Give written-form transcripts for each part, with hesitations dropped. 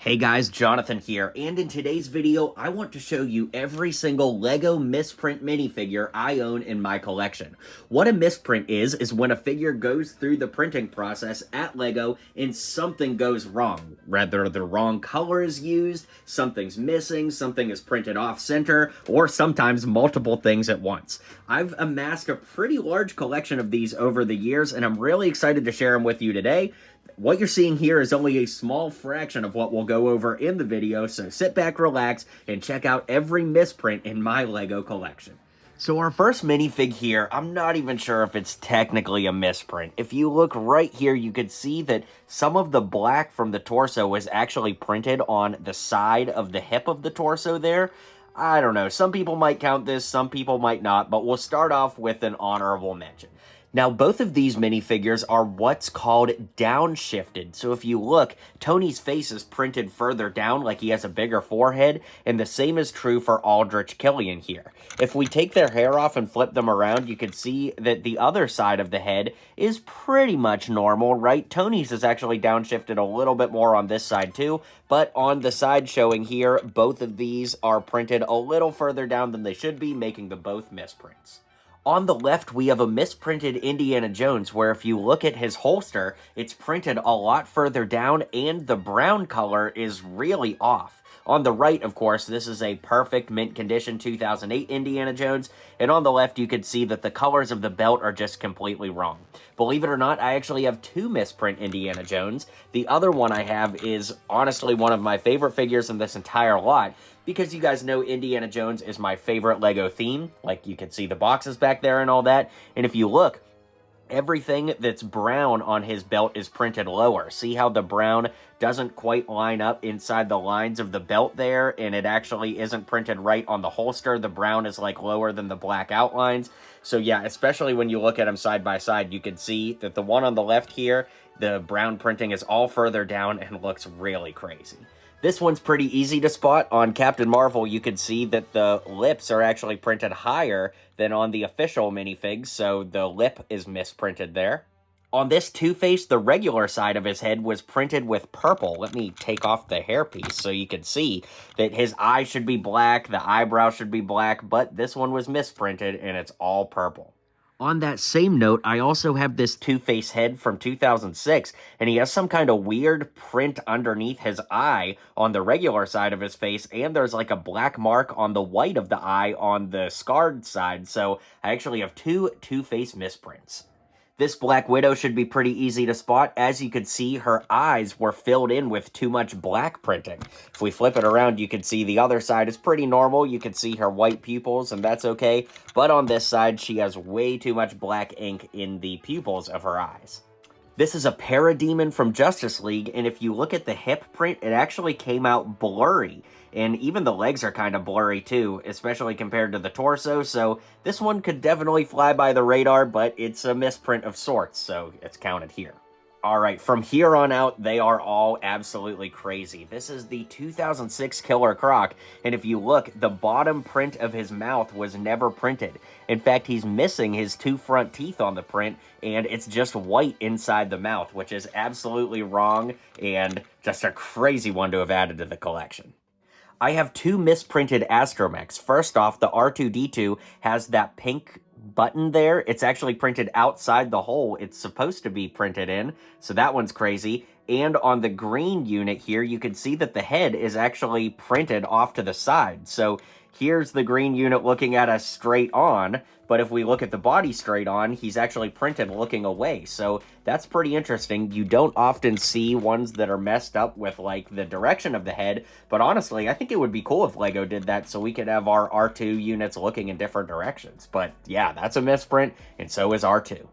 Hey guys, Jonathan here, and in today's video, I want to show you every single LEGO Misprint minifigure I own in my collection. What a misprint is when a figure goes through the printing process at LEGO and something goes wrong. Whether the wrong color is used, something's missing, something is printed off-center, or sometimes multiple things at once. I've amassed a pretty large collection of these over the years, and I'm really excited to share them with you today. What you're seeing here is only a small fraction of what we'll go over in the video, so sit back, relax, and check out every misprint in my LEGO collection. So our first minifig here, I'm not even sure if it's technically a misprint. If you look right here, you can see that some of the black from the torso was actually printed on the side of the hip of the torso there. I don't know, some people might count this, some people might not, but we'll start off with an honorable mention. Now, both of these minifigures are what's called downshifted. So if you look, Tony's face is printed further down like he has a bigger forehead, and the same is true for Aldrich Killian here. If we take their hair off and flip them around, you can see that the other side of the head is pretty much normal, right? Tony's is actually downshifted a little bit more on this side too, but on the side showing here, both of these are printed a little further down than they should be, making them both misprints. On the left, we have a misprinted Indiana Jones, where if you look at his holster, it's printed a lot further down, and the brown color is really off. On the right, of course, this is a perfect mint condition 2008 Indiana Jones, and on the left, you can see that the colors of the belt are just completely wrong. Believe it or not, I actually have two misprint Indiana Jones. The other one I have is honestly one of my favorite figures in this entire lot, because you guys know Indiana Jones is my favorite LEGO theme. Like, you can see the boxes back there and all that. And if you look, everything that's brown on his belt is printed lower. See how the brown doesn't quite line up inside the lines of the belt there, and it actually isn't printed right on the holster. The brown is like lower than the black outlines. So yeah, especially when you look at them side by side, you can see that the one on the left here, the brown printing is all further down and looks really crazy. This one's pretty easy to spot. On Captain Marvel, you can see that the lips are actually printed higher than on the official minifigs, so the lip is misprinted there. On this Two-Face, the regular side of his head was printed with purple. Let me take off the hairpiece so you can see that his eye should be black, the eyebrow should be black, but this one was misprinted and it's all purple. On that same note, I also have this Two-Face head from 2006, and he has some kind of weird print underneath his eye on the regular side of his face, and there's like a black mark on the white of the eye on the scarred side, so I actually have two Two-Face misprints. This Black Widow should be pretty easy to spot. As you can see, her eyes were filled in with too much black printing. If we flip it around, you can see the other side is pretty normal. You can see her white pupils, and that's okay. But on this side, she has way too much black ink in the pupils of her eyes. This is a Parademon from Justice League, and if you look at the hip print, it actually came out blurry. And even the legs are kind of blurry too, especially compared to the torso, so this one could definitely fly by the radar, but it's a misprint of sorts, so it's counted here. Alright, from here on out, they are all absolutely crazy. This is the 2006 Killer Croc, and if you look, the bottom print of his mouth was never printed. In fact, he's missing his two front teeth on the print, and it's just white inside the mouth, which is absolutely wrong, and just a crazy one to have added to the collection. I have two misprinted astromechs. First off, the R2-D2 has that pink button there. It's actually printed outside the hole it's supposed to be printed in, so that one's crazy. And on the green unit here, you can see that the head is actually printed off to the side. So here's the green unit looking at us straight on, but if we look at the body straight on, he's actually printed looking away. So that's pretty interesting. You don't often see ones that are messed up with, like, the direction of the head, but honestly, I think it would be cool if LEGO did that so we could have our R2 units looking in different directions. But yeah, that's a misprint, and so is R2.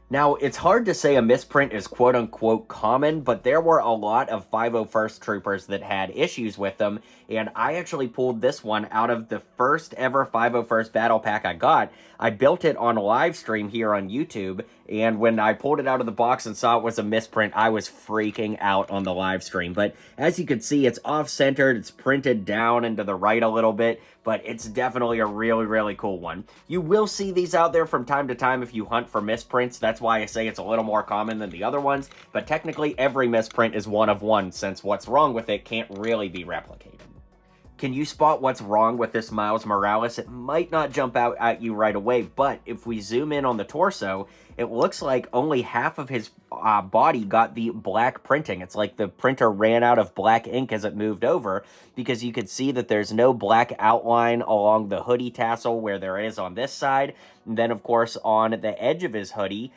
Now, it's hard to say a misprint is quote-unquote common, but there were a lot of 501st Troopers that had issues with them, and I actually pulled this one out of the first ever 501st Battle Pack I got. I built it on a live stream here on YouTube, and when I pulled it out of the box and saw it was a misprint, I was freaking out on the live stream. But as you can see, it's off-centered, it's printed down and to the right a little bit, but it's definitely a really, really cool one. You will see these out there from time to time if you hunt for misprints. That's that's why I say it's a little more common than the other ones, but technically every misprint is one of one, since what's wrong with it can't really be replicated. Can you spot what's wrong with this Miles Morales? It might not jump out at you right away, but if we zoom in on the torso, it looks like only half of his body got the black printing. It's like the printer ran out of black ink as it moved over, because you could see that there's no black outline along the hoodie tassel where there is on this side. And then, of course, on the edge of his hoodie,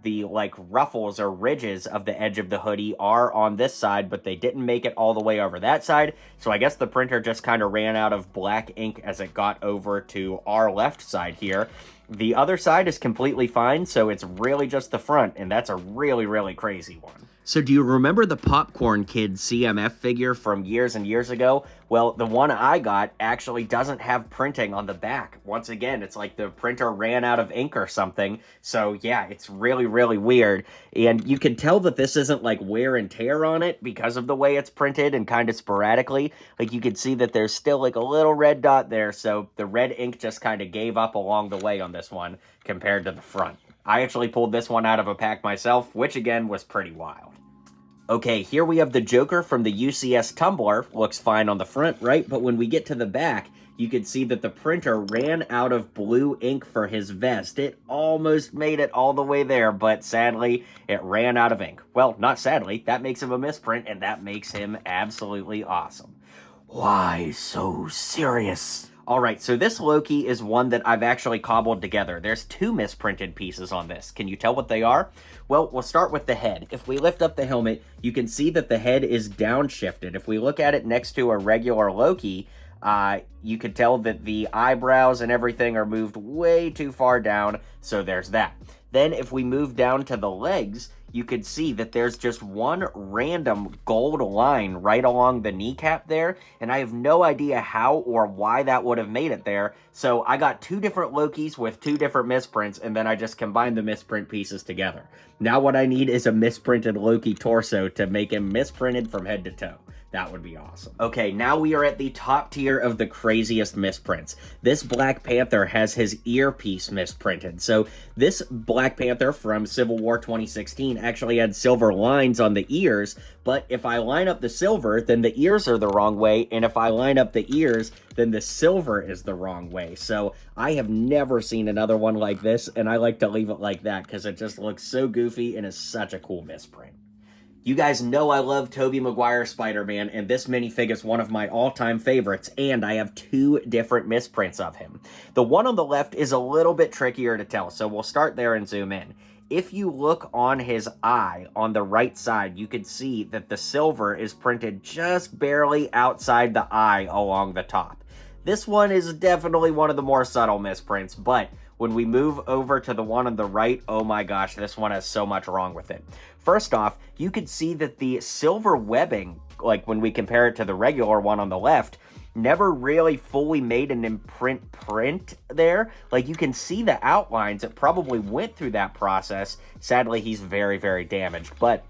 the like ruffles or ridges of the edge of the hoodie are on this side, but they didn't make it all the way over that side. So I guess the printer just kind of ran out of black ink as it got over to our left side here. The other side is completely fine, so it's really just the front, and that's a really, really crazy one. So do you remember the Popcorn Kid CMF figure from years and years ago? Well, the one I got actually doesn't have printing on the back. Once again, it's like the printer ran out of ink or something. So yeah, it's really, really weird. And you can tell that this isn't like wear and tear on it because of the way it's printed and kind of sporadically. Like you can see that there's still like a little red dot there. So the red ink just kind of gave up along the way on this one compared to the front. I actually pulled this one out of a pack myself, which again was pretty wild. Okay, here we have the Joker from the UCS Tumbler. Looks fine on the front, right? But when we get to the back, you can see that the printer ran out of blue ink for his vest. It almost made it all the way there, but sadly, it ran out of ink. Well, not sadly, that makes him a misprint, and that makes him absolutely awesome. Why so serious? Alright, so this Loki is one that I've actually cobbled together. There's two misprinted pieces on this. Can you tell what they are? Well, we'll start with the head. If we lift up the helmet, you can see that the head is downshifted. If we look at it next to a regular Loki, you can tell that the eyebrows and everything are moved way too far down, so there's that. Then if we move down to the legs, you could see that there's just one random gold line right along the kneecap there, and I have no idea how or why that would have made it there. So I got two different Lokis with two different misprints, and then I just combined the misprint pieces together. Now what I need is a misprinted Loki torso to make him misprinted from head to toe. That would be awesome. Okay, now we are at the top tier of the craziest misprints. This Black Panther has his earpiece misprinted. So this Black Panther from Civil War 2016 actually had silver lines on the ears, but if I line up the silver, then the ears are the wrong way, and if I line up the ears, then the silver is the wrong way. So I have never seen another one like this, and I like to leave it like that because it just looks so goofy and is such a cool misprint. You guys know I love Tobey Maguire Spider-Man, and this minifig is one of my all-time favorites, and I have two different misprints of him. The one on the left is a little bit trickier to tell, so we'll start there and zoom in. If you look on his eye on the right side, you can see that the silver is printed just barely outside the eye along the top. This one is definitely one of the more subtle misprints, but when we move over to the one on the right, oh my gosh, this one has so much wrong with it. First off, you could see that the silver webbing, like when we compare it to the regular one on the left, never really fully made an imprint print there. Like you can see the outlines. It probably went through that process. Sadly, he's very, very damaged, but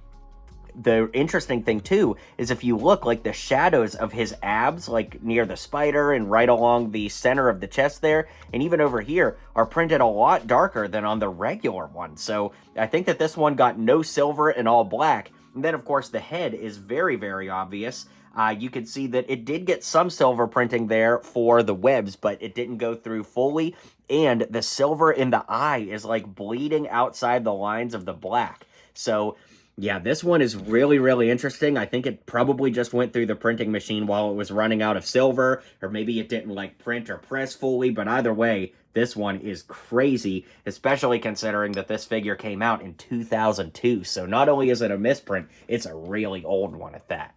the interesting thing too is if you look, like the shadows of his abs, like near the spider and right along the center of the chest there, and even over here, are printed a lot darker than on the regular one. So I think that this one got no silver and all black. And then of course the head is very, very obvious. You can see that it did get some silver printing there for the webs, but it didn't go through fully. And the silver in the eye is like bleeding outside the lines of the black. So yeah, this one is really, really interesting. I think it probably just went through the printing machine while it was running out of silver, or maybe it didn't like print or press fully, but either way, this one is crazy, especially considering that this figure came out in 2002. So not only is it a misprint, it's a really old one at that.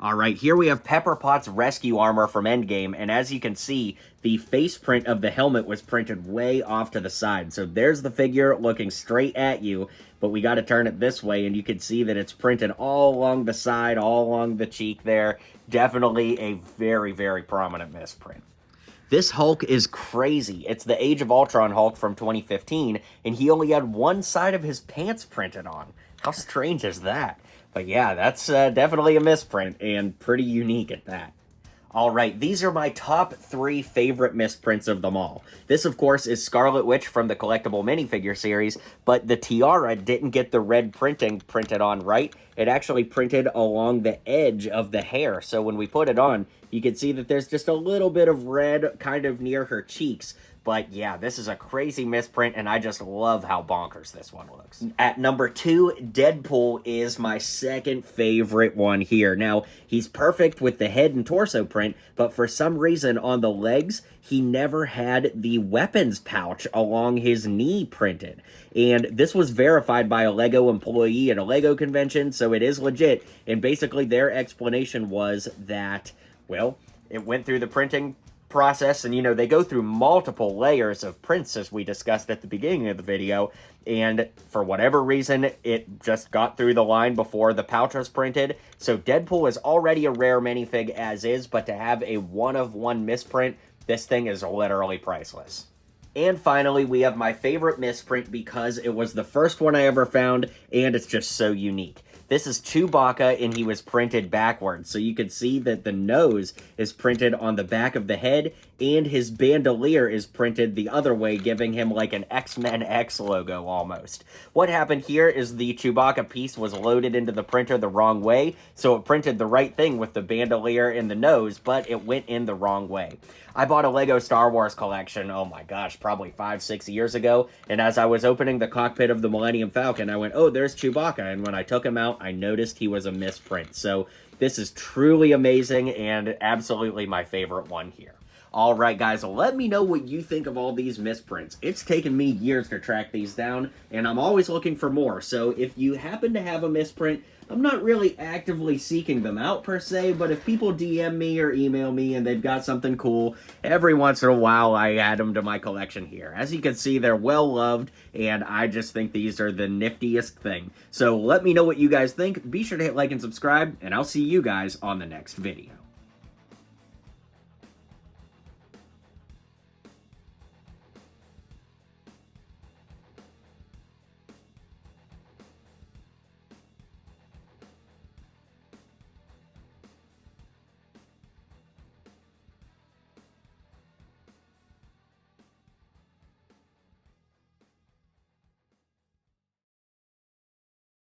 Alright, here we have Pepper Potts rescue armor from Endgame, and as you can see, the face print of the helmet was printed way off to the side. So there's the figure looking straight at you, but we got to turn it this way, and you can see that it's printed all along the side, all along the cheek there. Definitely a very, very prominent misprint. This Hulk is crazy. It's the Age of Ultron Hulk from 2015, and he only had one side of his pants printed on. How strange is that? But yeah, that's definitely a misprint, and pretty unique at that. All right, these are my top 3 favorite misprints of them all. This, of course, is Scarlet Witch from the collectible minifigure series, but the tiara didn't get the red printing printed on right. It actually printed along the edge of the hair, so when we put it on, you can see that there's just a little bit of red kind of near her cheeks. But yeah, this is a crazy misprint, and I just love how bonkers this one looks. At number 2, Deadpool is my second favorite one here. Now, he's perfect with the head and torso print, but for some reason on the legs, he never had the weapons pouch along his knee printed. And this was verified by a LEGO employee at a LEGO convention, so it is legit. And basically their explanation was that, well, it went through the printing process, and they go through multiple layers of prints, as we discussed at the beginning of the video, and for whatever reason it just got through the line before the pouch was printed. So Deadpool is already a rare minifig as is, but to have a one-of-one misprint, this thing is literally priceless. And finally, we have my favorite misprint because it was the first one I ever found, and it's just so unique. This is Chewbacca, and he was printed backwards, so you can see that the nose is printed on the back of the head, and his bandolier is printed the other way, giving him like an X-Men X logo almost. What happened here is the Chewbacca piece was loaded into the printer the wrong way, so it printed the right thing with the bandolier and the nose, but it went in the wrong way. I bought a LEGO Star Wars collection, oh my gosh, probably 5-6 years ago, and as I was opening the cockpit of the Millennium Falcon, I went, oh, there's Chewbacca, and when I took him out, I noticed he was a misprint. So this is truly amazing and absolutely my favorite one here. All right, guys, let me know what you think of all these misprints. It's taken me years to track these down, and I'm always looking for more. So if you happen to have a misprint, I'm not really actively seeking them out per se, but if people DM me or email me and they've got something cool, every once in a while I add them to my collection here. As you can see, they're well loved, and I just think these are the niftiest thing. So let me know what you guys think. Be sure to hit like and subscribe, and I'll see you guys on the next video.